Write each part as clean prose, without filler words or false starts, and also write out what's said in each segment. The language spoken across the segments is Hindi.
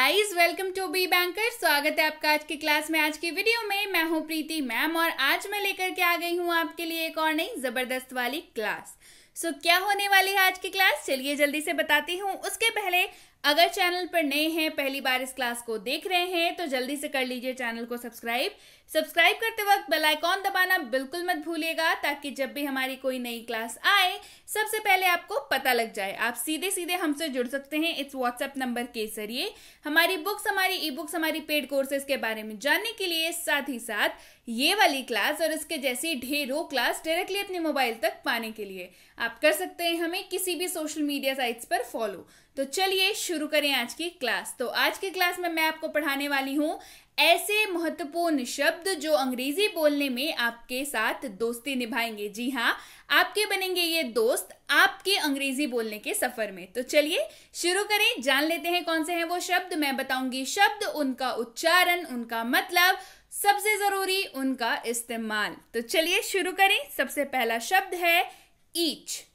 Guys, welcome to B Banker. स्वागत है आपका आज की क्लास में। आज की वीडियो में मैं हूं प्रीति मैम और आज मैं लेकर के आ गई हूं आपके लिए एक और नई जबरदस्त वाली क्लास। क्या होने वाली है आज की क्लास, चलिए जल्दी से बताती हूँ। उसके पहले अगर चैनल पर नए हैं, पहली बार इस क्लास को देख रहे हैं तो जल्दी से कर लीजिए चैनल को सब्सक्राइब करते वक्त बेल आइकॉन दबाना बिल्कुल मत भूलिएगा, ताकि जब भी हमारी कोई नई क्लास आए सबसे पहले आपको पता लग जाए। आप सीधे सीधे हमसे जुड़ सकते हैं इस व्हाट्सएप नंबर के जरिए हमारी बुक्स, हमारी ई बुक्स, हमारी पेड कोर्सेज के बारे में जानने के लिए। साथ ही साथ ये वाली क्लास और इसके जैसी ढेरों क्लास डायरेक्टली अपने मोबाइल तक पाने के लिए आप कर सकते हैं हमें किसी भी सोशल मीडिया साइट्स पर फॉलो। तो चलिए शुरू करें आज की क्लास। तो आज की क्लास में मैं आपको पढ़ाने वाली हूँ ऐसे महत्वपूर्ण शब्द जो अंग्रेजी बोलने में आपके साथ दोस्ती निभाएंगे। जी हाँ, आपके बनेंगे ये दोस्त आपके अंग्रेजी बोलने के सफर में। तो चलिए शुरू करें, जान लेते हैं कौन से हैं वो शब्द। मैं बताऊंगी शब्द, उनका उच्चारण, उनका मतलब, सबसे जरूरी उनका इस्तेमाल। तो चलिए शुरू करें। सबसे पहला शब्द है ईच।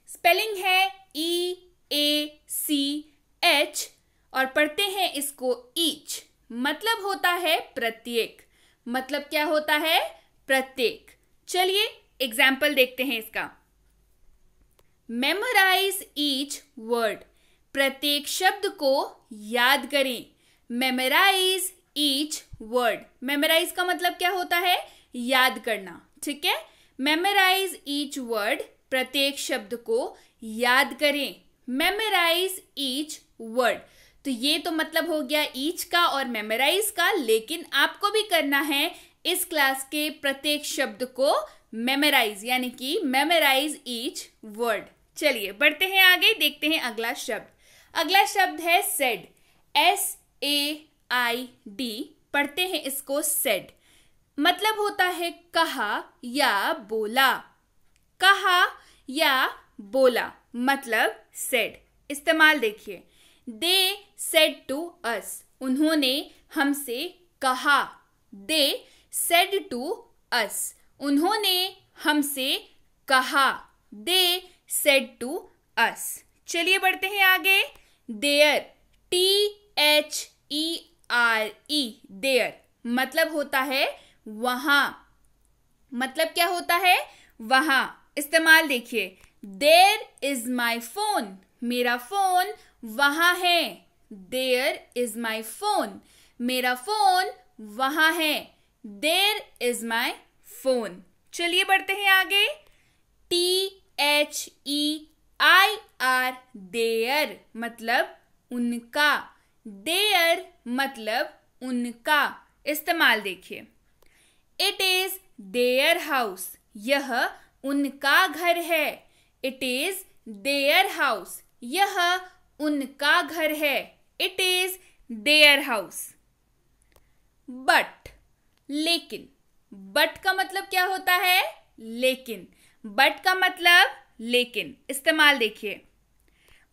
स्पेलिंग है EACH और पढ़ते हैं इसको ईच। मतलब होता है प्रत्येक। मतलब क्या होता है? प्रत्येक। चलिए एग्जाम्पल देखते हैं इसका। Memorise each word. प्रत्येक शब्द को याद करें। Memorise each word. मेमोराइज का मतलब क्या होता है? याद करना। ठीक है, मेमोराइज ईच वर्ड। प्रत्येक शब्द को याद करें। Memorise each word. तो ये तो मतलब हो गया ईच का और मेमोराइज का, लेकिन आपको भी करना है इस क्लास के प्रत्येक शब्द को मेमोराइज, यानी कि मेमोराइज ईच वर्ड। चलिए बढ़ते हैं आगे, देखते हैं अगला शब्द। अगला शब्द है सेड। SAID। पढ़ते हैं इसको सेड। मतलब होता है कहा या बोला। कहा या बोला मतलब सेड। इस्तेमाल देखिए। They said to us। उन्होंने हमसे कहा। They said to us। उन्होंने हमसे कहा। They said to us। चलिए बढ़ते हैं आगे। There। THERE। There मतलब होता है वहां। मतलब क्या होता है? वहां। इस्तेमाल देखिए। There is my phone। मेरा फोन वहां है। There is my phone। मेरा फोन वहां है। There is my phone। चलिए बढ़ते हैं आगे। THEIR। Their मतलब उनका। Their मतलब उनका। इस्तेमाल देखिए। It is their house। यह उनका घर है। It is their house। यह उनका घर है। It is their house। But. लेकिन। बट का मतलब क्या होता है? लेकिन। बट का मतलब लेकिन। इस्तेमाल देखिए।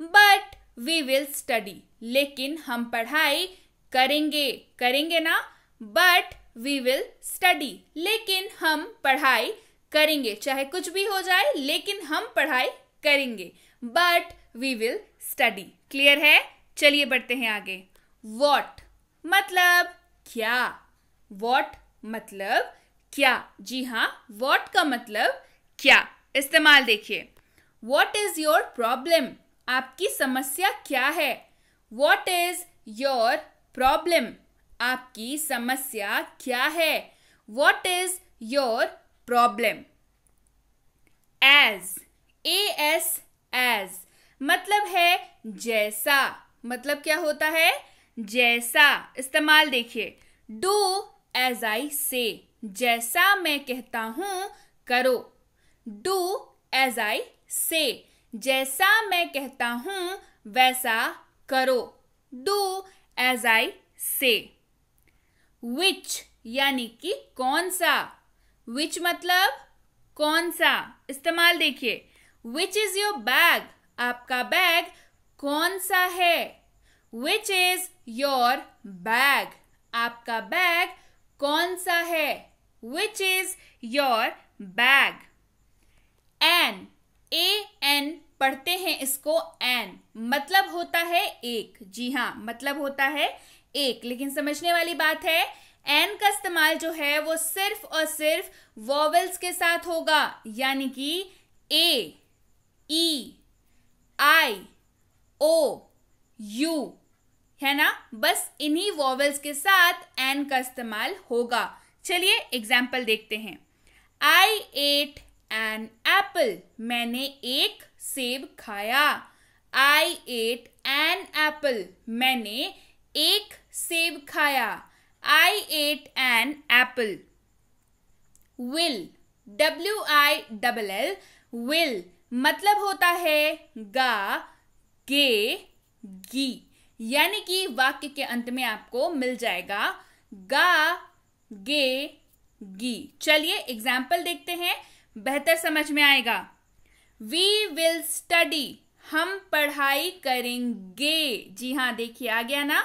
But we will study. लेकिन हम पढ़ाई करेंगे। करेंगे ना? But we will study. लेकिन हम पढ़ाई करेंगे। चाहे कुछ भी हो जाए, लेकिन हम पढ़ाई करेंगे। But we will study. Clear है? चलिए बढ़ते हैं आगे। वॉट मतलब क्या। वॉट मतलब क्या। जी हाँ, वॉट का मतलब क्या। इस्तेमाल देखिए। What is your problem. आपकी समस्या क्या है? What is your problem. आपकी समस्या क्या है? What is your problem. As. As मतलब है जैसा। मतलब क्या होता है? जैसा। इस्तेमाल देखिए। डू एज आई से। जैसा मैं कहता हूं करो। डू एज आई से। जैसा मैं कहता हूं वैसा करो। डू एज आई से। विच यानी कि कौन सा। विच मतलब कौन सा। इस्तेमाल देखिए। Which is your bag. आपका बैग कौन सा है? Which is your bag. आपका बैग कौन सा है? Which is your bag. An. AN पढ़ते हैं इसको एन, मतलब होता है एक। जी हाँ, मतलब होता है एक, लेकिन समझने वाली बात है एन का इस्तेमाल जो है वो सिर्फ और सिर्फ वॉवेल्स के साथ होगा, यानी कि ए, ई, आई, ओ, यू, है ना, बस इन्हीं वॉवेल्स के साथ एन का इस्तेमाल होगा। चलिए एग्जाम्पल देखते हैं। आई एट एन एप्पल, मैंने एक सेब खाया। आई एट एन एप्पल, मैंने एक सेब खाया। I ate an apple. Will, WILL, will मतलब होता है गा, गे, गी, यानी कि वाक्य के अंत में आपको मिल जाएगा गा, गे, गी। चलिए एग्जाम्पल देखते हैं, बेहतर समझ में आएगा। वी विल स्टडी, हम पढ़ाई करेंगे। जी हाँ, देखिए आ गया ना,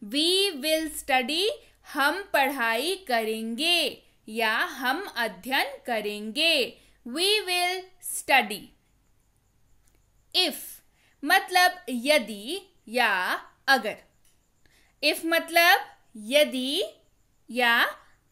वी विल स्टडी, हम पढ़ाई करेंगे या हम अध्ययन करेंगे। We will study. इफ मतलब यदि या अगर। इफ मतलब यदि या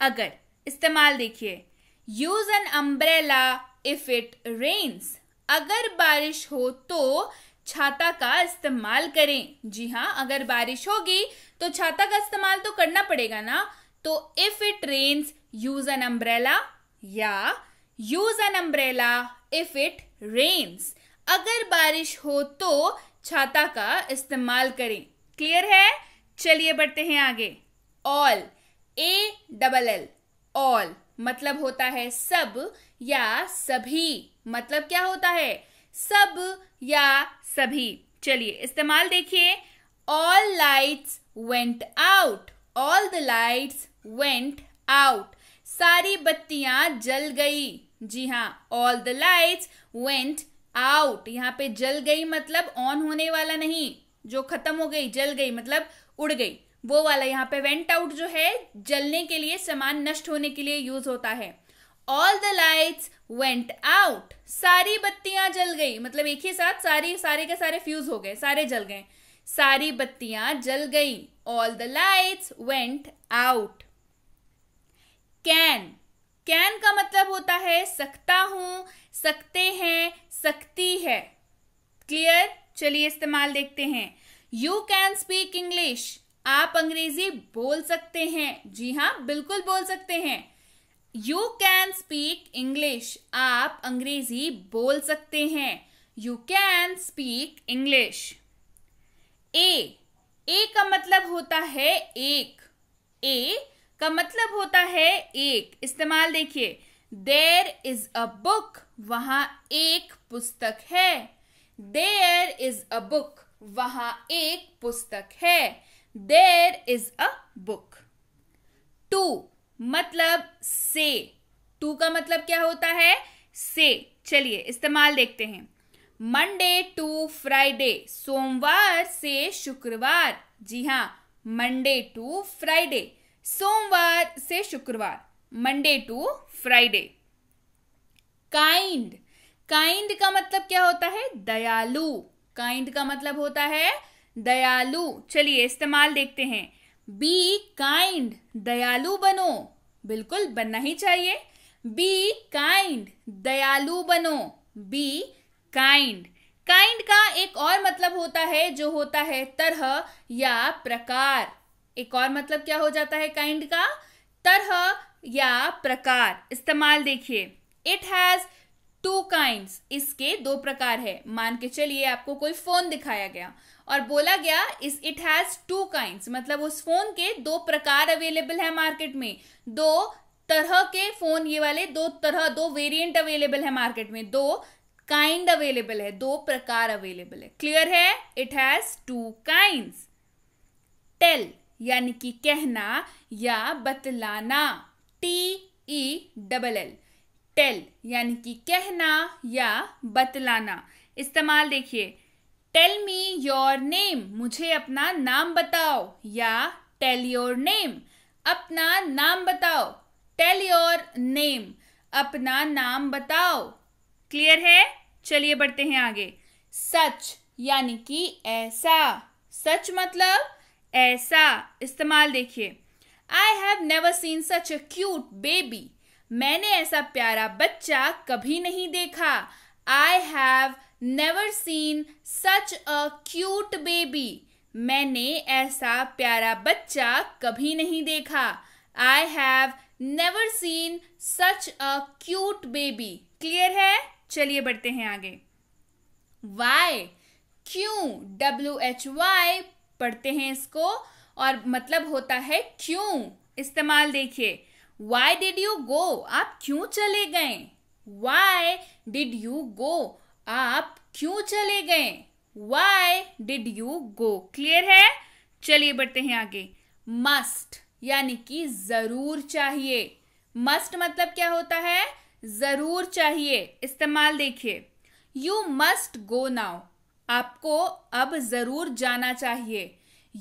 अगर। इस्तेमाल देखिए, use an umbrella if it rains, अगर बारिश हो तो छाता का इस्तेमाल करें। जी हाँ, अगर बारिश होगी तो छाता का इस्तेमाल तो करना पड़ेगा ना, तो if it rains use an umbrella, या use an umbrella if it rains, अगर बारिश हो तो छाता का इस्तेमाल करें। क्लियर है? चलिए बढ़ते हैं आगे। ऑल, ALL, ऑल मतलब होता है सब या सभी। मतलब क्या होता है? सब या सभी। चलिए इस्तेमाल देखिए। All lights went out, all the lights went out, सारी बत्तियां जल गई। जी हाँ, all the lights went out, यहाँ पे जल गई मतलब ऑन होने वाला नहीं, जो खत्म हो गई, जल गई मतलब उड़ गई, वो वाला। यहाँ पे वेंट आउट जो है जलने के लिए, सामान नष्ट होने के लिए यूज होता है। All the lights went out, सारी बत्तियां जल गई, मतलब एक ही साथ सारे के सारे फ्यूज हो गए, सारे जल गए, सारी बत्तियां जल गई। All the lights went out. Can, can का मतलब होता है सकता हूं, सकते हैं, सकती है। क्लियर? चलिए इस्तेमाल देखते हैं। यू कैन स्पीक इंग्लिश, आप अंग्रेजी बोल सकते हैं। जी हाँ, बिल्कुल बोल सकते हैं। यू कैन स्पीक इंग्लिश, आप अंग्रेजी बोल सकते हैं। You can speak English. A का मतलब होता है एक, ए का मतलब होता है एक। इस्तेमाल देखिए। देयर इज अ बुक, वहां एक पुस्तक है। देयर इज अ बुक, वहां एक पुस्तक है। There is a book. To मतलब से, टू का मतलब क्या होता है? से। चलिए इस्तेमाल देखते हैं। मंडे टू फ्राइडे, सोमवार से शुक्रवार। जी हाँ, मंडे टू फ्राइडे, सोमवार से शुक्रवार, Monday to Friday. Kind, kind का मतलब क्या होता है? दयालु। काइंड का मतलब होता है दयालु। चलिए इस्तेमाल देखते हैं। बी काइंड, दयालु बनो, बिल्कुल बनना ही चाहिए। बी काइंड, दयालु बनो। Be kind. काइंड का एक और मतलब होता है जो होता है तरह या प्रकार। एक और मतलब क्या हो जाता है काइंड का? तरह या प्रकार। इस्तेमाल देखिए। इट हैज टू काइंड्स, इसके दो प्रकार है। मान के चलिए आपको कोई फोन दिखाया गया और बोला गया इस इट हैज टू काइंड्स, मतलब उस फोन के दो प्रकार अवेलेबल है मार्केट में। दो तरह के फोन, ये वाले दो तरह, दो वेरिएंट अवेलेबल है मार्केट में, दो काइंड अवेलेबल है, दो प्रकार अवेलेबल है। क्लियर है? It has two kinds. Tell यानी कि कहना या बतलाना। TELL, टेल यानी कि कहना या बतलाना। इस्तेमाल देखिए। टेल मी योर नेम, मुझे अपना नाम बताओ, या टेल योर नेम, अपना नाम बताओ। टेल योर नेम, अपना नाम बताओ। क्लियर है? चलिए बढ़ते हैं आगे। सच यानी कि ऐसा, सच मतलब ऐसा। इस्तेमाल देखिए, I have never seen such a cute baby. मैंने ऐसा प्यारा बच्चा कभी नहीं देखा। I have never seen such a cute baby. मैंने ऐसा प्यारा बच्चा कभी नहीं देखा। I have never seen such a cute baby. Clear है? चलिए बढ़ते हैं आगे। Why, क्यों, WHY पढ़ते हैं इसको और मतलब होता है क्यों। इस्तेमाल देखिए, Why did you go? आप क्यों चले गए? Why did you go? आप क्यों चले गए? Why did you go? Clear है? चलिए बढ़ते हैं आगे। Must यानी कि जरूर चाहिए। Must मतलब क्या होता है? जरूर चाहिए। इस्तेमाल देखिए, You must go now. आपको अब जरूर जाना चाहिए।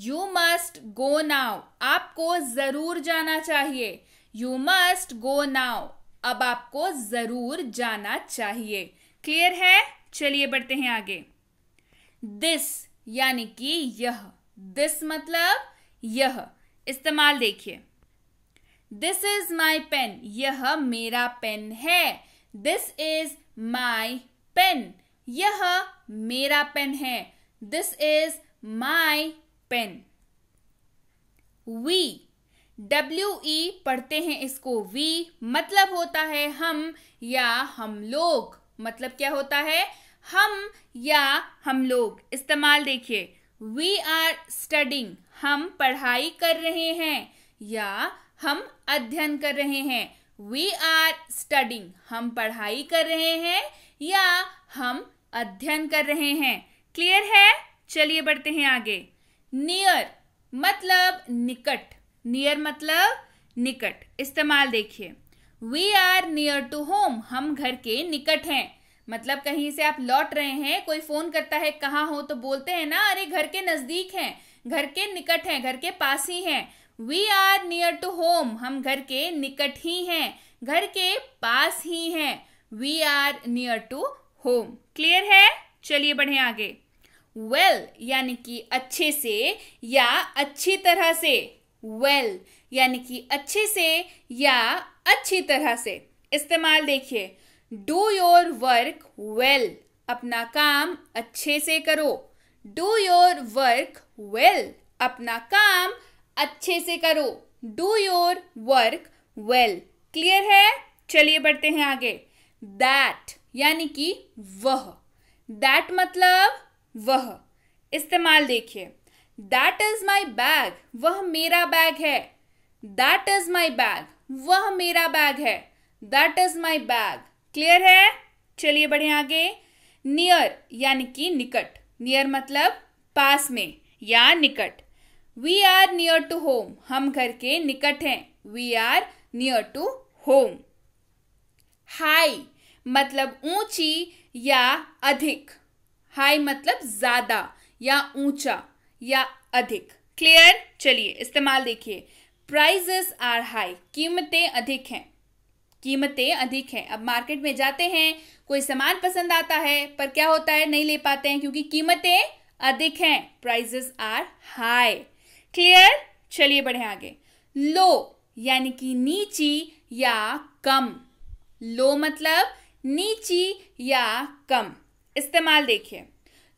You must go now. आपको जरूर जाना चाहिए। You must go now. अब आपको जरूर जाना चाहिए। क्लियर है? चलिए बढ़ते हैं आगे। This यानी कि यह। This मतलब यह। इस्तेमाल देखिए, This is my pen. यह मेरा पेन है। This is my pen. यह मेरा पेन है। This is my pen. We, WE पढ़ते हैं इसको we, मतलब होता है हम या हम लोग। मतलब क्या होता है? हम या हम लोग। इस्तेमाल देखिए, We are studying. हम पढ़ाई कर रहे हैं या हम अध्ययन कर रहे हैं। We are studying. हम पढ़ाई कर रहे हैं या हम अध्ययन कर रहे हैं। क्लियर है? चलिए बढ़ते हैं आगे। नियर मतलब निकट। नियर मतलब निकट। इस्तेमाल देखिए, we are near to home. हम घर के निकट हैं। मतलब कहीं से आप लौट रहे हैं, कोई फोन करता है कहाँ हो, तो बोलते हैं ना, अरे घर के नजदीक हैं, घर के निकट हैं, घर के पास ही हैं। We are near to home. हम घर के निकट ही हैं, घर के पास ही हैं। We are near to home. Clear है? चलिए बढ़े आगे। वेल यानी कि अच्छे से या अच्छी तरह से। वेल यानी कि अच्छे से या अच्छी तरह से। इस्तेमाल देखिए, डू योर वर्क वेल। अपना काम अच्छे से करो। Do your work well. अपना काम अच्छे से करो। Do your work well. Clear है? चलिए बढ़ते हैं आगे। दैट यानी कि वह। दैट मतलब वह। इस्तेमाल देखिए, दैट इज माई बैग। वह मेरा बैग है। That is my bag. वह मेरा बैग है। That is my bag. Clear है? चलिए बढ़े आगे। नियर यानी कि निकट। नियर मतलब पास में या निकट। We are near to home. हम घर के निकट हैं। We are near to home. High मतलब ऊंची या अधिक। हाई मतलब ज्यादा या ऊंचा या अधिक। क्लियर? चलिए इस्तेमाल देखिए, प्राइजेस आर हाई। कीमतें अधिक हैं। कीमतें अधिक हैं। अब मार्केट में जाते हैं, कोई सामान पसंद आता है, पर क्या होता है, नहीं ले पाते हैं क्योंकि कीमतें अधिक हैं। Prices are high. क्लियर? चलिए बढ़े आगे। लो यानी कि नीची या कम। लो मतलब नीची या कम। इस्तेमाल देखिए,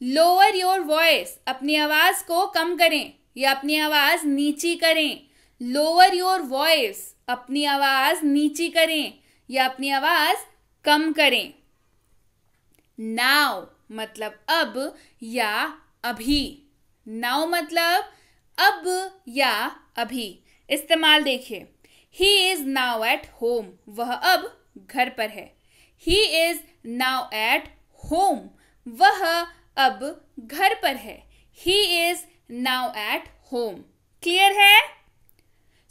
लोअर योर वॉइस। अपनी आवाज को कम करें या अपनी आवाज नीची करें। Lower your voice. अपनी आवाज नीची करें या अपनी आवाज कम करें। नाउ मतलब अब या अभी। नाउ मतलब अब या अभी। इस्तेमाल देखिए, he is now at home. वह अब घर पर है। He is now at home. वह अब घर पर है। He is now at home. Clear है?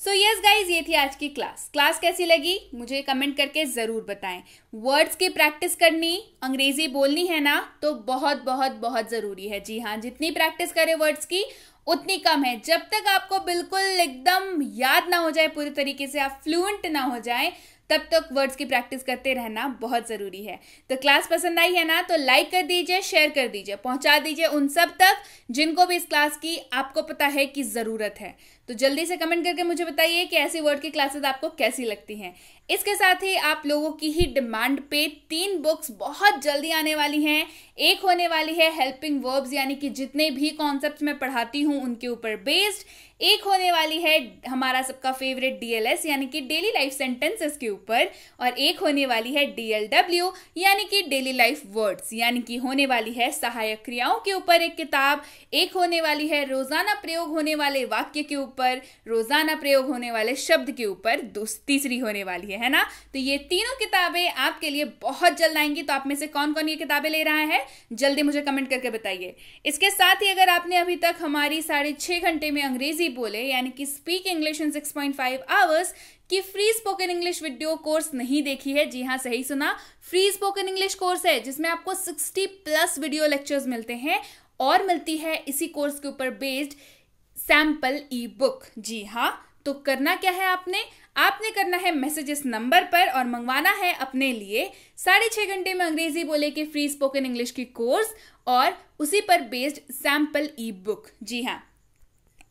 सो यस गाइज, ये थी आज की क्लास कैसी लगी मुझे कमेंट करके जरूर बताएं। वर्ड्स की प्रैक्टिस करनी, अंग्रेजी बोलनी है ना, तो बहुत बहुत बहुत जरूरी है। जी हाँ, जितनी प्रैक्टिस करें वर्ड्स की उतनी कम है। जब तक आपको बिल्कुल एकदम याद ना हो जाए, पूरी तरीके से आप फ्लुएंट ना हो जाए, तब तक वर्ड्स की प्रैक्टिस करते रहना बहुत ज़रूरी है। तो क्लास पसंद आई है ना, तो लाइक कर दीजिए, शेयर कर दीजिए, पहुंचा दीजिए उन सब तक जिनको भी इस क्लास की आपको पता है कि ज़रूरत है। तो जल्दी से कमेंट करके मुझे बताइए कि ऐसी वर्ड की क्लासेस आपको कैसी लगती हैं। इसके साथ ही आप लोगों की ही डिमांड पे 3 बुक्स बहुत जल्दी आने वाली हैं। एक होने वाली है हेल्पिंग वर्ब्स, यानी कि जितने भी कॉन्सेप्ट्स मैं पढ़ाती हूँ उनके ऊपर बेस्ड। एक होने वाली है हमारा सबका फेवरेट DLS यानी कि डेली लाइफ सेंटेंसेस के ऊपर, और एक होने वाली है DLW यानी कि डेली लाइफ वर्ड्स, यानी कि होने वाली है सहायक क्रियाओं के ऊपर एक किताब। एक होने वाली है रोजाना प्रयोग होने वाले वाक्य के ऊपर, रोजाना प्रयोग होने वाले शब्द के ऊपर तीसरी होने वाली है ना। तो ये तीनों किताबें आपके लिए बहुत जल्द आएंगी। तो आप में से कौन कौन ये किताबें ले रहा है, जल्दी मुझे कमेंट करके बताइए। इसके साथ ही अगर आपने अभी तक हमारी 6.5 घंटे में अंग्रेजी बोले यानी कि स्पीक इंग्लिश इन 6.5 आवर्स की free spoken English video course नहीं देखी है, जी हाँ सही सुना, फ्री स्पोकन इंग्लिश कोर्स है जिसमें आपको 60+ वीडियो लेक्चर्स मिलते हैं और मिलती है इसी कोर्स के ऊपर बेस्ड सैंपल ई बुक। जी हाँ, तो करना क्या है, आपने करना है मैसेज इस नंबर पर और मंगवाना है अपने लिए 6.5 घंटे में अंग्रेजी बोले के फ्री स्पोकन इंग्लिश की कोर्स और उसी पर बेस्ड सैंपल ई बुक। जी हाँ,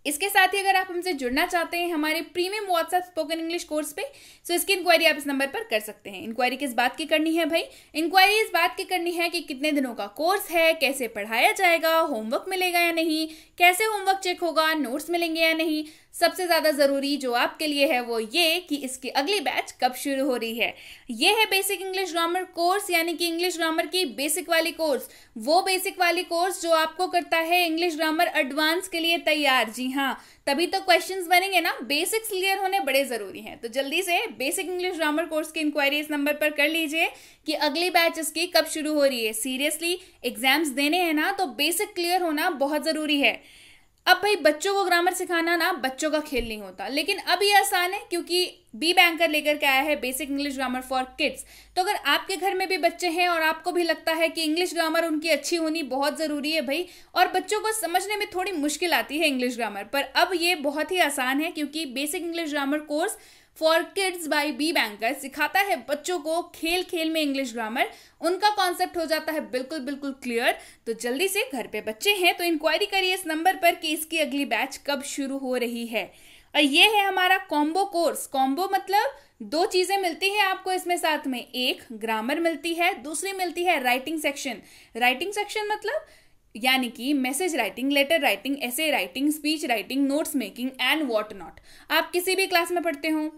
इसके साथ ही अगर आप हमसे जुड़ना चाहते हैं हमारे premium WhatsApp spoken English course पे, तो इसकी इंक्वायरी आप इस नंबर पर कर सकते हैं। इंक्वायरी किस बात की करनी है भाई, इंक्वायरी इस बात की करनी है कि कितने दिनों का कोर्स है, कैसे पढ़ाया जाएगा, होमवर्क मिलेगा या नहीं, कैसे होमवर्क चेक होगा, नोट्स मिलेंगे या नहीं। सबसे ज्यादा जरूरी जो आपके लिए है वो ये कि इसकी अगली बैच कब शुरू हो रही है। ये है बेसिक इंग्लिश ग्रामर कोर्स, यानी कि इंग्लिश ग्रामर की बेसिक वाली कोर्स, वो बेसिक वाली कोर्स जो आपको करता है इंग्लिश ग्रामर एडवांस के लिए तैयार। जी हाँ, तभी तो क्वेश्चंस बनेंगे ना, बेसिक्स क्लियर होने बड़े जरूरी हैं। तो जल्दी से बेसिक इंग्लिश ग्रामर कोर्स की इंक्वायरी इस नंबर पर कर लीजिए कि अगली बैच इसकी कब शुरू हो रही है। सीरियसली एग्जाम्स देने हैं ना, तो बेसिक क्लियर होना बहुत जरूरी है। अब भाई बच्चों को ग्रामर सिखाना ना बच्चों का खेल नहीं होता, लेकिन अब ये आसान है क्योंकि बी बैंकर लेकर के आया है basic English grammar for kids. तो अगर आपके घर में भी बच्चे हैं और आपको भी लगता है कि इंग्लिश ग्रामर उनकी अच्छी होनी बहुत ज़रूरी है भाई, और बच्चों को समझने में थोड़ी मुश्किल आती है इंग्लिश ग्रामर, पर अब ये बहुत ही आसान है क्योंकि basic English grammar course for kids by B Banker सिखाता है बच्चों को खेल खेल में इंग्लिश ग्रामर, उनका कॉन्सेप्ट हो जाता है बिल्कुल बिल्कुल क्लियर। तो जल्दी से, घर पे बच्चे हैं तो इंक्वायरी करिए इस नंबर पर कि इसकी अगली बैच कब शुरू हो रही है। और ये है हमारा कॉम्बो कोर्स। कॉम्बो मतलब 2 चीजें मिलती हैं आपको इसमें साथ में, एक ग्रामर मिलती है, दूसरी मिलती है राइटिंग सेक्शन। राइटिंग सेक्शन मतलब यानी कि मैसेज राइटिंग, लेटर राइटिंग, ऐसे writing, speech writing, notes making and what not. आप किसी भी क्लास में पढ़ते हो,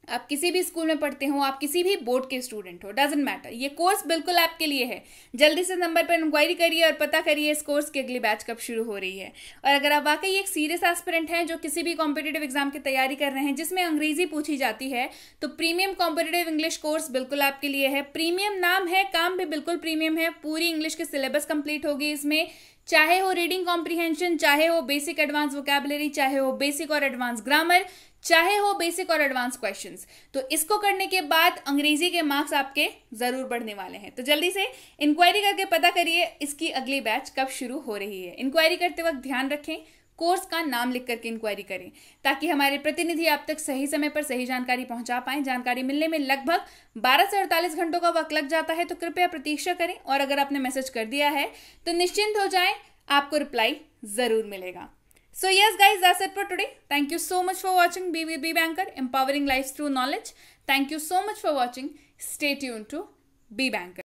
आप किसी भी स्कूल में पढ़ते हो, आप किसी भी बोर्ड के स्टूडेंट हो, डजंट मैटर, ये कोर्स बिल्कुल आपके लिए है। जल्दी से नंबर पर इंक्वायरी करिए और पता करिए इस कोर्स की अगली बैच कब शुरू हो रही है। और अगर आप वाकई एक सीरियस एस्पिरेंट हैं जो किसी भी कॉम्पिटिटिव एग्जाम की तैयारी कर रहे हैं जिसमें अंग्रेजी पूछी जाती है, तो प्रीमियम कॉम्पिटिटिव इंग्लिश कोर्स बिल्कुल आपके लिए है। प्रीमियम नाम है, काम भी बिल्कुल प्रीमियम है। पूरी इंग्लिश की सिलेबस कंप्लीट होगी इसमें, चाहे हो रीडिंग कॉम्प्रिहेंशन, चाहे हो बेसिक एडवांस वोकैबुलरी, चाहे हो बेसिक और एडवांस ग्रामर, चाहे हो बेसिक और एडवांस क्वेश्चंस। तो इसको करने के बाद अंग्रेजी के मार्क्स आपके जरूर बढ़ने वाले हैं। तो जल्दी से इंक्वायरी करके पता करिए इसकी अगली बैच कब शुरू हो रही है। इंक्वायरी करते वक्त ध्यान रखें कोर्स का नाम लिख करके इंक्वायरी करें, ताकि हमारे प्रतिनिधि आप तक सही समय पर सही जानकारी पहुंचा पाएं। जानकारी मिलने में लगभग 12 से 48 घंटों का वक्त लग जाता है, तो कृपया प्रतीक्षा करें। और अगर आपने मैसेज कर दिया है तो निश्चिंत हो जाएं, आपको रिप्लाई जरूर मिलेगा। So yes guys, that's it for today. Thank you so much for watching Be with Be Banker, empowering lives through knowledge. Thank you so much for watching. Stay tuned to Be Banker.